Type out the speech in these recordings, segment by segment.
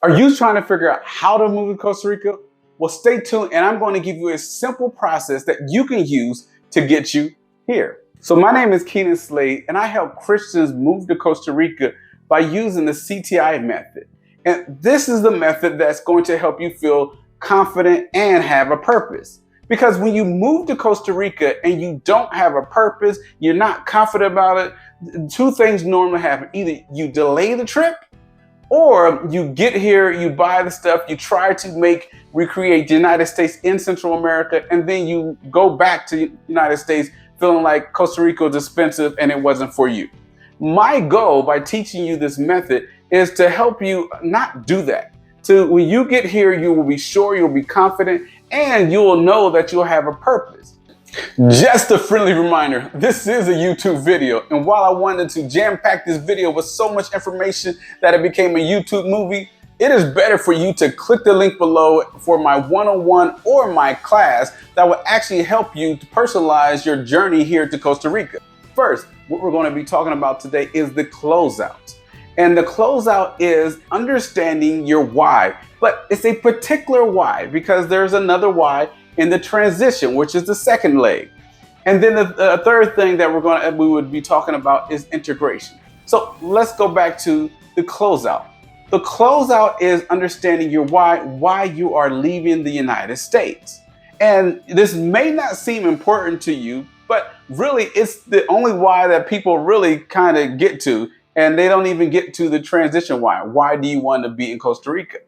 Are you trying to figure out how to move to Costa Rica? Well, stay tuned and I'm going to give you a simple process that you can use to get you here. So my name is Keanon Slade and I help Christians move to Costa Rica by using the CTI method. And this is the method that's going to help you feel confident and have a purpose. Because when you move to Costa Rica and you don't have a purpose, you're not confident about it, two things normally happen. Either you delay the trip, or you get here, you buy the stuff, you try to recreate the United States in Central America, and then you go back to the United States feeling like Costa Rica was expensive and it wasn't for you. My goal by teaching you this method is to help you not do that. So when you get here, you will be sure, you'll be confident, and you will know that you'll have a purpose. Just a friendly reminder, this is a YouTube video, and while I wanted to jam-pack this video with so much information that it became a YouTube movie, it is better for you to click the link below for my one-on-one or my class that will actually help you to personalize your journey here to Costa Rica. First, what we're going to be talking about today is the closeout. And the closeout is understanding your why, but it's a particular why because there's another why in the transition, which is the second leg. And then the third thing that we would be talking about is integration. So let's go back to the closeout. The closeout is understanding your why you are leaving the United States. And this may not seem important to you, but really it's the only why that people really kind of get to, and they don't even get to the transition why. Why do you want to be in Costa Rica?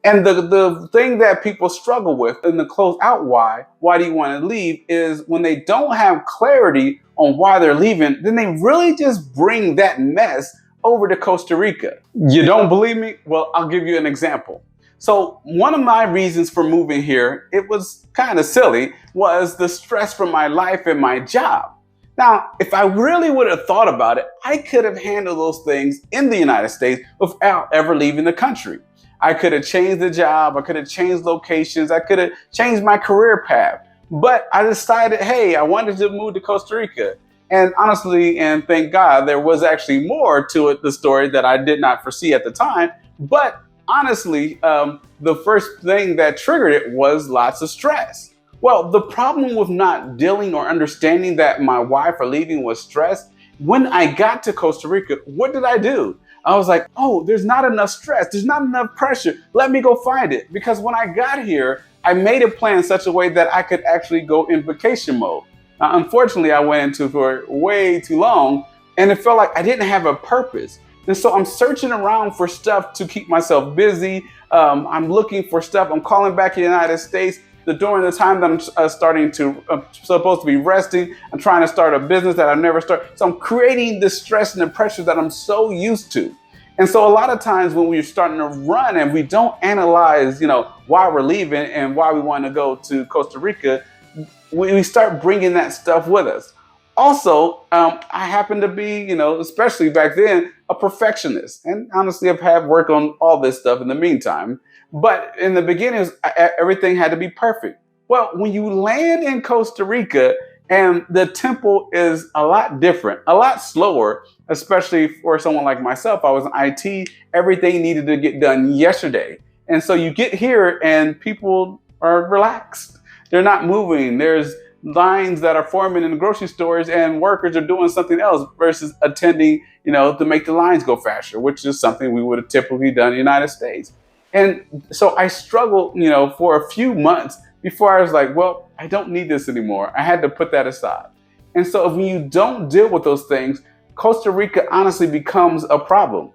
And the thing that people struggle with in the closeout why do you want to leave, is when they don't have clarity on why they're leaving, then they really just bring that mess over to Costa Rica. You don't believe me? Well, I'll give you an example. So one of my reasons for moving here, it was kind of silly, was the stress from my life and my job. Now, if I really would have thought about it, I could have handled those things in the United States without ever leaving the country. I could have changed the job, I could have changed locations, I could have changed my career path. But I decided, hey, I wanted to move to Costa Rica. And honestly, and thank God, there was actually more to it, the story that I did not foresee at the time. But honestly, the first thing that triggered it was lots of stress. Well, the problem with not dealing or understanding that my why for leaving was stress, when I got to Costa Rica, what did I do? I was like, oh, there's not enough stress. There's not enough pressure. Let me go find it. Because when I got here, I made a plan in such a way that I could actually go in vacation mode. Now, unfortunately, I went into it for way too long and it felt like I didn't have a purpose. And so I'm searching around for stuff to keep myself busy. I'm looking for stuff. I'm calling back to the United States. During the time that I'm supposed to be resting, I'm trying to start a business that I've never started. So I'm creating the stress and the pressure that I'm so used to. And so a lot of times when we're starting to run and we don't analyze, why we're leaving and why we want to go to Costa Rica, we start bringing that stuff with us. Also, I happen to be, especially back then, a perfectionist. And honestly, I've had work on all this stuff in the meantime. But in the beginning, everything had to be perfect. Well, when you land in Costa Rica and the tempo is a lot different, a lot slower, especially for someone like myself, I was in IT, everything needed to get done yesterday. And so you get here and people are relaxed. They're not moving. There's lines that are forming in the grocery stores and workers are doing something else versus attending, to make the lines go faster, which is something we would have typically done in the United States. And so I struggled, for a few months before I was like, well, I don't need this anymore. I had to put that aside. And so when you don't deal with those things, Costa Rica honestly becomes a problem.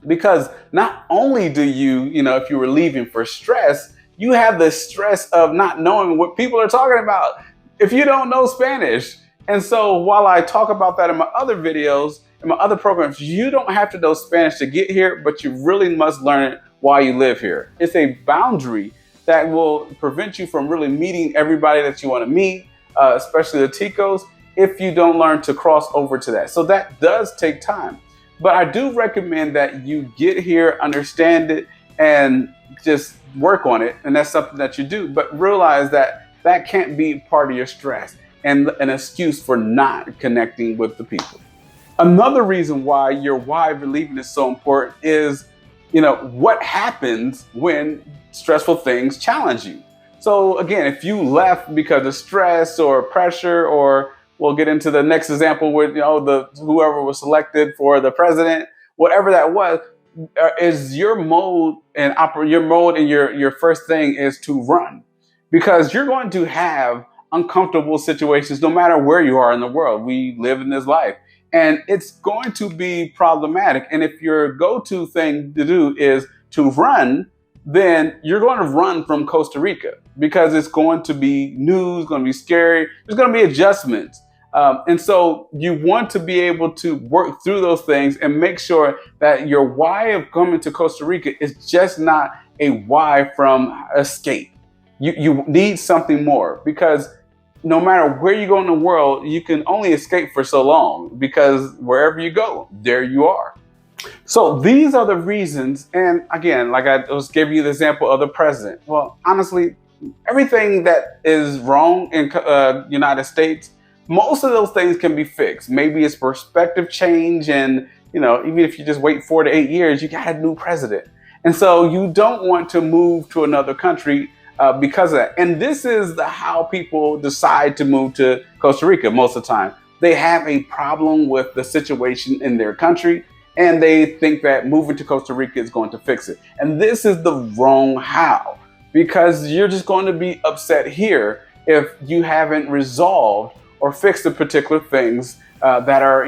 Because not only do you, if you were leaving for stress, you have the stress of not knowing what people are talking about if you don't know Spanish. And so while I talk about that in my other videos, in my other programs, you don't have to know Spanish to get here, but you really must learn it while you live here. It's a boundary that will prevent you from really meeting everybody that you want to meet, especially the Ticos, if you don't learn to cross over to that. So that does take time. But I do recommend that you get here, understand it, and just work on it. And that's something that you do. But realize that that can't be part of your stress and an excuse for not connecting with the people. Another reason why your why for leaving is so important is what happens when stressful things challenge you. So again, if you left because of stress or pressure, or we'll get into the next example with the whoever was selected for the president, whatever that was, is your mode and your first thing is to run, because you're going to have uncomfortable situations no matter where you are in the world. We live in this life, and it's going to be problematic. And if your go-to thing to do is to run, then you're going to run from Costa Rica, because it's going to be new, it's going to be scary, there's going to be adjustments. And so you want to be able to work through those things and make sure that your why of coming to Costa Rica is just not a why from escape. You need something more, because no matter where you go in the world, you can only escape for so long, because wherever you go, there you are. So these are the reasons. And again, like I was giving you the example of the president. Well, honestly, everything that is wrong in United States, most of those things can be fixed. Maybe it's perspective change. And, even if you just wait 4 to 8 years, you got a new president. And so you don't want to move to another country because of that. And this is how people decide to move to Costa Rica most of the time. They have a problem with the situation in their country, and they think that moving to Costa Rica is going to fix it. And this is the wrong how, because you're just going to be upset here if you haven't resolved or fixed the particular things that are,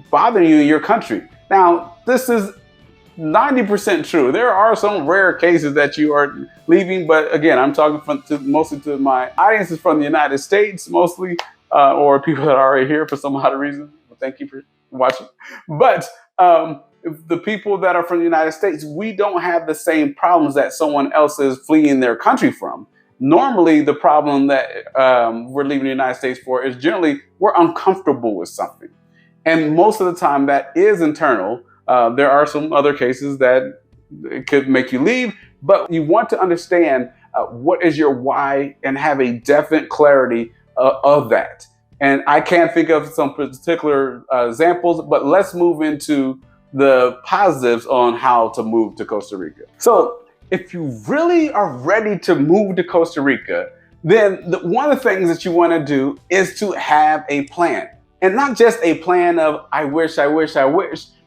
bothering you in your country. Now, this is 90% true. There are some rare cases that you are leaving, but again, I'm talking mostly to my audiences from the United States, mostly, or people that are already here for some odd reason. Well, thank you for watching. But the people that are from the United States, we don't have the same problems that someone else is fleeing their country from. Normally, the problem that we're leaving the United States for is generally we're uncomfortable with something. And most of the time that is internal. There are some other cases that it could make you leave, but you want to understand what is your why and have a definite clarity of that. And I can't think of some particular examples, but let's move into the positives on how to move to Costa Rica. So if you really are ready to move to Costa Rica, then one of the things that you want to do is to have a plan. And not just a plan of I wish.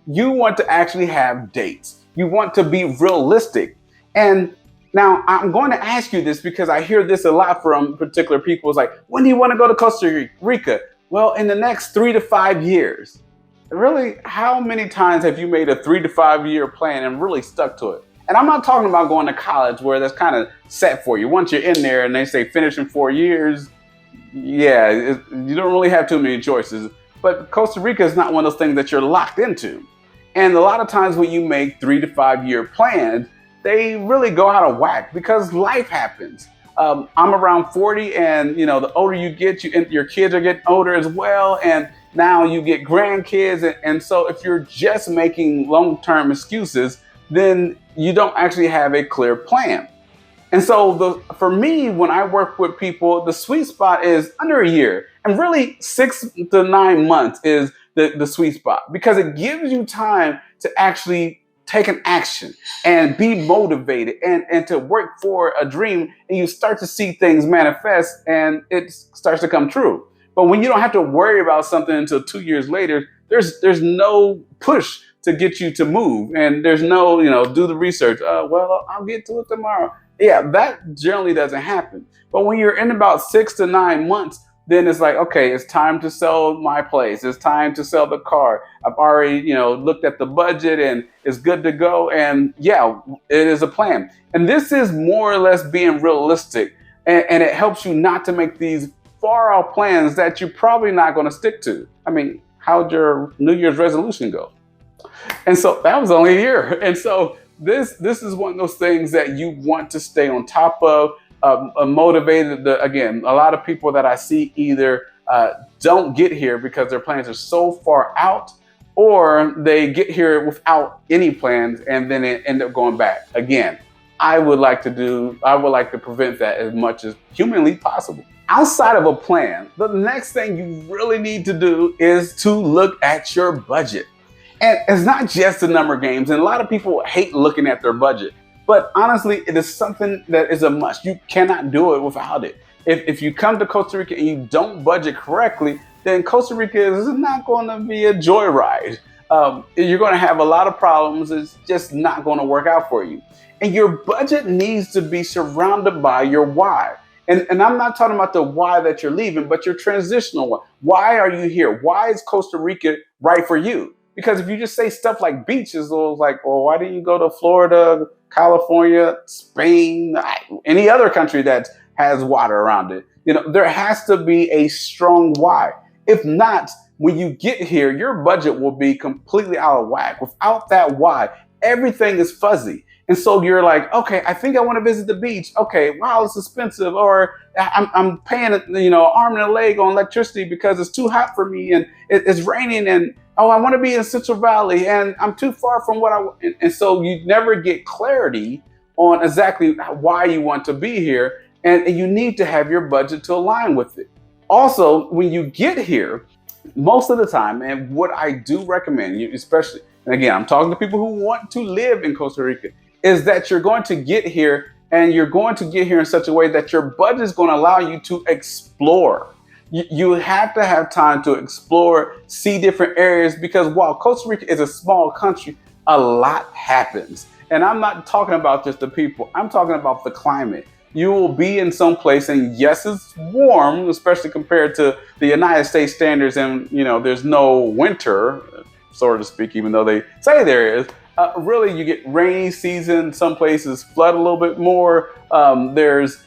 You want to actually have dates. You want to be realistic. And now I'm going to ask you this because I hear this a lot from particular people. It's like, when do you want to go to Costa Rica? Well, in the next 3 to 5 years. Really, how many times have you made a 3 to 5 year plan and really stuck to it? And I'm not talking about going to college where that's kind of set for you. Once you're in there and they say finish in 4 years, yeah, you don't really have too many choices. But Costa Rica is not one of those things that you're locked into. And a lot of times when you make 3 to 5 year plans, they really go out of whack because life happens. I'm around 40, and the older you get, your kids are getting older as well, and now you get grandkids. And so if you're just making long-term excuses, then you don't actually have a clear plan. And so for me, when I work with people, the sweet spot is under a year, and really 6 to 9 months is the sweet spot, because it gives you time to actually take an action and be motivated and to work for a dream, and you start to see things manifest and it starts to come true. But when you don't have to worry about something until 2 years later, there's no push to get you to move, and there's no, do the research. Well, I'll get to it tomorrow. Yeah, that generally doesn't happen. But when you're in about 6 to 9 months, then it's like, okay, it's time to sell my place. It's time to sell the car. I've already, looked at the budget and it's good to go. And yeah, it is a plan. And this is more or less being realistic. And it helps you not to make these far off plans that you're probably not going to stick to. I mean, how'd your New Year's resolution go? And so that was only a year. And so this is one of those things that you want to stay on top of. Motivated. Again, a lot of people that I see either don't get here because their plans are so far out, or they get here without any plans and then they end up going back. Again, I would like to prevent that as much as humanly possible. Outside of a plan, the next thing you really need to do is to look at your budget. And it's not just the number games. And a lot of people hate looking at their budget. But honestly, it is something that is a must. You cannot do it without it. If you come to Costa Rica and you don't budget correctly, then Costa Rica is not going to be a joyride. You're going to have a lot of problems. It's just not going to work out for you. And your budget needs to be surrounded by your why. And I'm not talking about the why that you're leaving, but your transitional one. Why are you here? Why is Costa Rica right for you? Because if you just say stuff like beaches, or like, well, why didn't you go to Florida, California, Spain, any other country that has water around it? There has to be a strong why. If not, when you get here, your budget will be completely out of whack. Without that why, everything is fuzzy. And so you're like, okay, I think I want to visit the beach. Okay, wow, it's expensive. Or I'm paying, arm and a leg on electricity because it's too hot for me and it's raining. And oh, I want to be in Central Valley and I'm too far from what I want. And so you never get clarity on exactly why you want to be here. And you need to have your budget to align with it. Also, when you get here, most of the time, and what I do recommend you, especially, and again, I'm talking to people who want to live in Costa Rica, is that you're going to get here and you're going to get here in such a way that your budget is going to allow you to explore. You have to have time to explore, see different areas, because while Costa Rica is a small country, a lot happens. And I'm not talking about just the people, I'm talking about the climate. You will be in some place, and yes, it's warm, especially compared to the United States standards, and there's no winter, so to speak, even though they say there is. Really, you get rainy season. Some places flood a little bit more. There's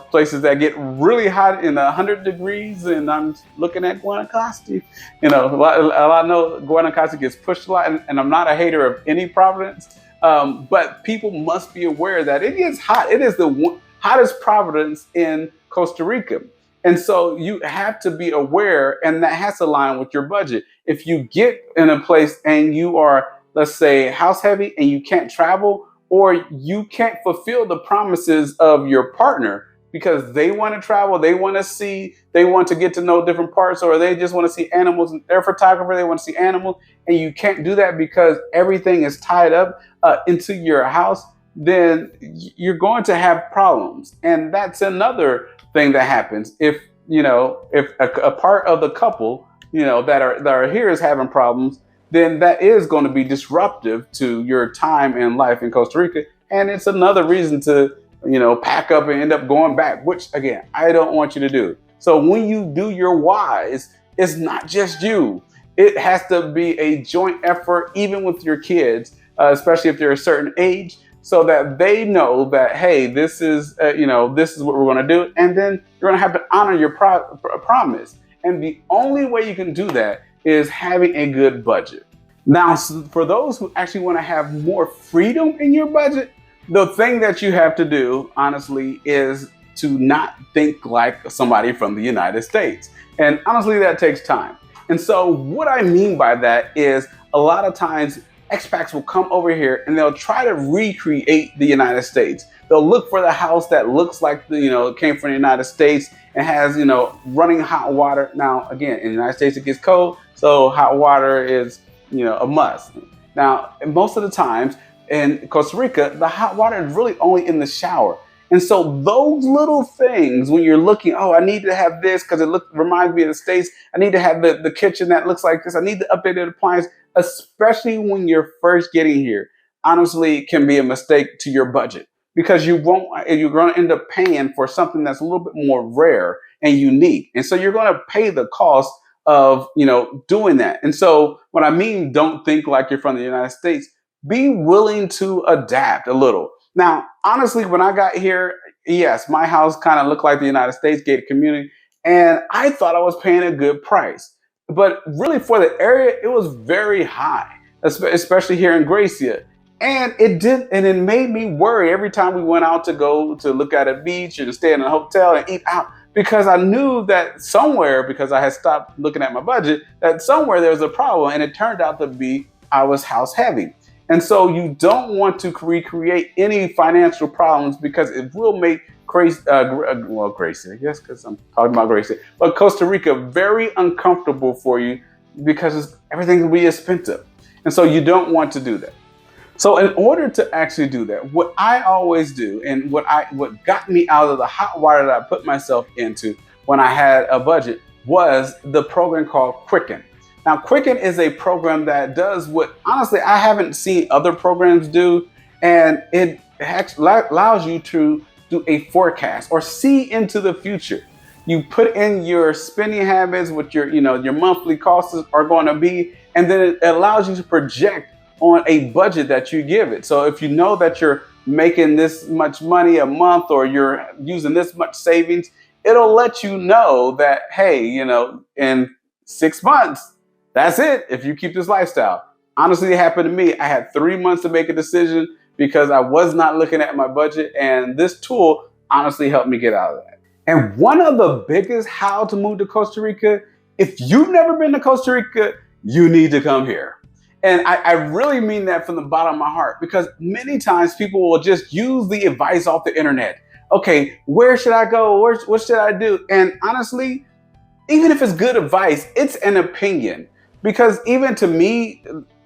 places that get really hot in 100 degrees, and I'm looking at Guanacaste. A lot know Guanacaste gets pushed a lot, and I'm not a hater of any Providence, but people must be aware that it is hot. It is the hottest Providence in Costa Rica. And so you have to be aware, and that has to align with your budget. If you get in a place and you are, let's say, house heavy and you can't travel, or you can't fulfill the promises of your partner because they want to travel, they want to see, they want to get to know different parts, or they just want to see animals, they're a photographer, they want to see animals, and you can't do that because everything is tied up into your house, then you're going to have problems. And that's another thing that happens. If a part of the couple, that are here is having problems, then that is going to be disruptive to your time in life in Costa Rica. And it's another reason to, pack up and end up going back, which again, I don't want you to do. So when you do your whys, it's not just you. It has to be a joint effort, even with your kids, especially if they're a certain age, so that they know that, hey, this is what we're going to do. And then you're going to have to honor your promise. And the only way you can do that is having a good budget. Now, for those who actually want to have more freedom in your budget, the thing that you have to do, honestly, is to not think like somebody from the United States. And honestly, that takes time. And so what I mean by that is a lot of times expats will come over here and they'll try to recreate the United States. They'll look for the house that looks like it came from the United States and has, running hot water. Now, again, in the United States, it gets cold, so hot water is, a must. Now, most of the times in Costa Rica, the hot water is really only in the shower. And so those little things, when you're looking, oh, I need to have this because it reminds me of the States. I need to have the kitchen that looks like this. I need to update the appliance, especially when you're first getting here. Honestly, it can be a mistake to your budget because you're going to end up paying for something that's a little bit more rare and unique. And so you're going to pay the cost of, doing that. And so when I mean don't think like you're from the United States, be willing to adapt a little. Now, honestly, when I got here, yes, my house kind of looked like the United States, gated community, and I thought I was paying a good price. But really for the area, it was very high, especially here in Gracia. And it made me worry every time we went out to go to look at a beach or to stay in a hotel and eat out, because I knew that somewhere, because I had stopped looking at my budget, that somewhere there was a problem, and it turned out to be I was house heavy. And so you don't want to recreate any financial problems because it will make Gracie, I guess, because I'm talking about Gracie, but Costa Rica very uncomfortable for you because everything will be expensive. And so you don't want to do that. So in order to actually do that, what I always do, and what got me out of the hot water that I put myself into when I had a budget, was the program called Quicken. Now, Quicken is a program that does what, honestly, I haven't seen other programs do, and it allows you to do a forecast or see into the future. You put in your spending habits, what your monthly costs are going to be, and then it allows you to project on a budget that you give it. So if you know that you're making this much money a month, or you're using this much savings, it'll let you know that, hey, in 6 months, that's it. If you keep this lifestyle. Honestly, it happened to me. I had 3 months to make a decision because I was not looking at my budget. And this tool honestly helped me get out of that. And one of the biggest how to move to Costa Rica, if you've never been to Costa Rica, you need to come here. And I really mean that from the bottom of my heart, because many times people will just use the advice off the internet. Okay, where should I go? What should I do? And honestly, even if it's good advice, it's an opinion. Because even to me,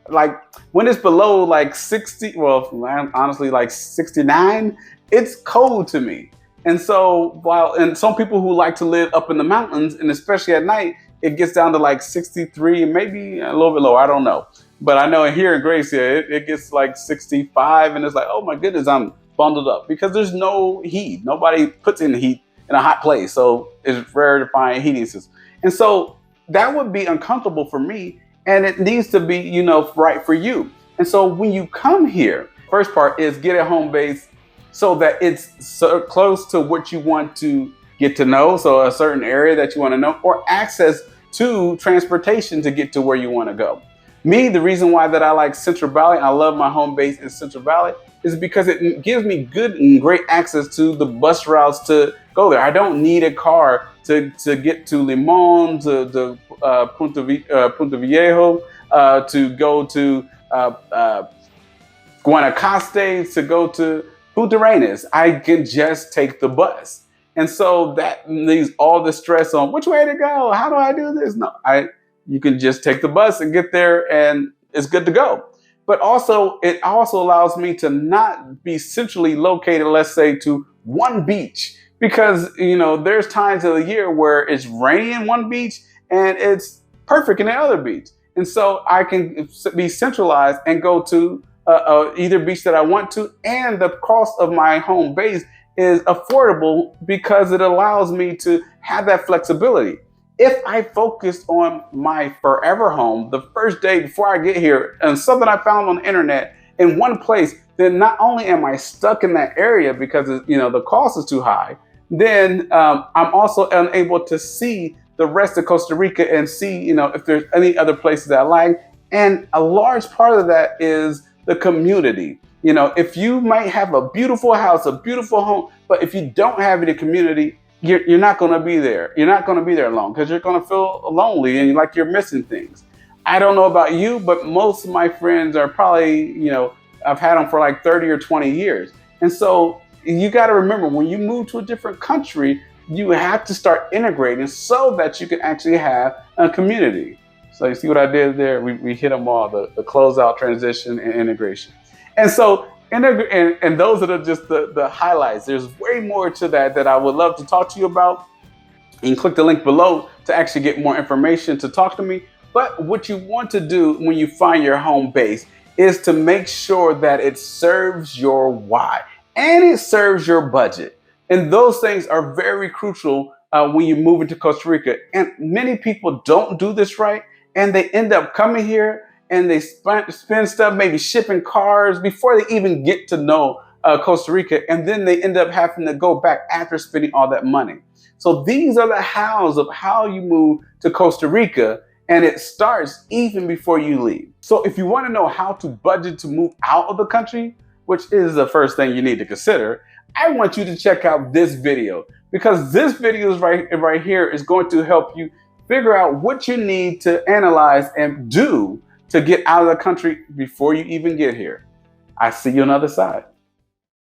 like when it's below like 60, well, honestly, like 69, it's cold to me. And so and some people who like to live up in the mountains, and especially at night, it gets down to like 63, maybe a little bit lower. I don't know. But I know here in Gracia, it gets like 65, and it's like, oh my goodness, I'm bundled up, because there's no heat. Nobody puts in heat in a hot place. So it's rare to find heating system. And so that would be uncomfortable for me, and it needs to be, right for you. And so when you come here, first part is get a home base so that it's so close to what you want to get to know. So a certain area that you want to know, or access to transportation to get to where you want to go. Me, the reason why that I like Central Valley, I love my home base in Central Valley, is because it gives me good and great access to the bus routes to go there. I don't need a car to get to Limon, to Punta Viejo, to go to Guanacaste, to go to Punta Arenas. I can just take the bus. And so that leaves all the stress on which way to go. How do I do this? No, you can just take the bus and get there, and it's good to go. But it also allows me to not be centrally located, let's say, to one beach, because, there's times of the year where it's rainy in one beach and it's perfect in the other beach. And so I can be centralized and go to either beach that I want to, and the cost of my home base is affordable because it allows me to have that flexibility. If I focus on my forever home the first day before I get here, and something I found on the internet in one place, then not only am I stuck in that area because the cost is too high, then I'm also unable to see the rest of Costa Rica and see if there's any other places that I like. And a large part of that is the community. If you might have a beautiful house, a beautiful home, but if you don't have any community, you're not going to be there. You're not going to be there long, because you're going to feel lonely and like you're missing things. I don't know about you, but most of my friends are probably, I've had them for like 30 or 20 years. And so you got to remember, when you move to a different country, you have to start integrating so that you can actually have a community. So you see what I did there? We hit them all, the closeout, transition, and integration. And so, and those are just the highlights. There's way more to that I would love to talk to you about. You can click the link below to actually get more information to talk to me. But what you want to do when you find your home base is to make sure that it serves your why and it serves your budget. And those things are very crucial when you move into Costa Rica. And many people don't do this right, and they end up coming here and they spend stuff, maybe shipping cars before they even get to know Costa Rica. And then they end up having to go back after spending all that money. So these are the hows of how you move to Costa Rica. And it starts even before you leave. So if you want to know how to budget to move out of the country, which is the first thing you need to consider, I want you to check out this video, because this video is right here is going to help you figure out what you need to analyze and do to get out of the country before you even get here. I see you on the other side.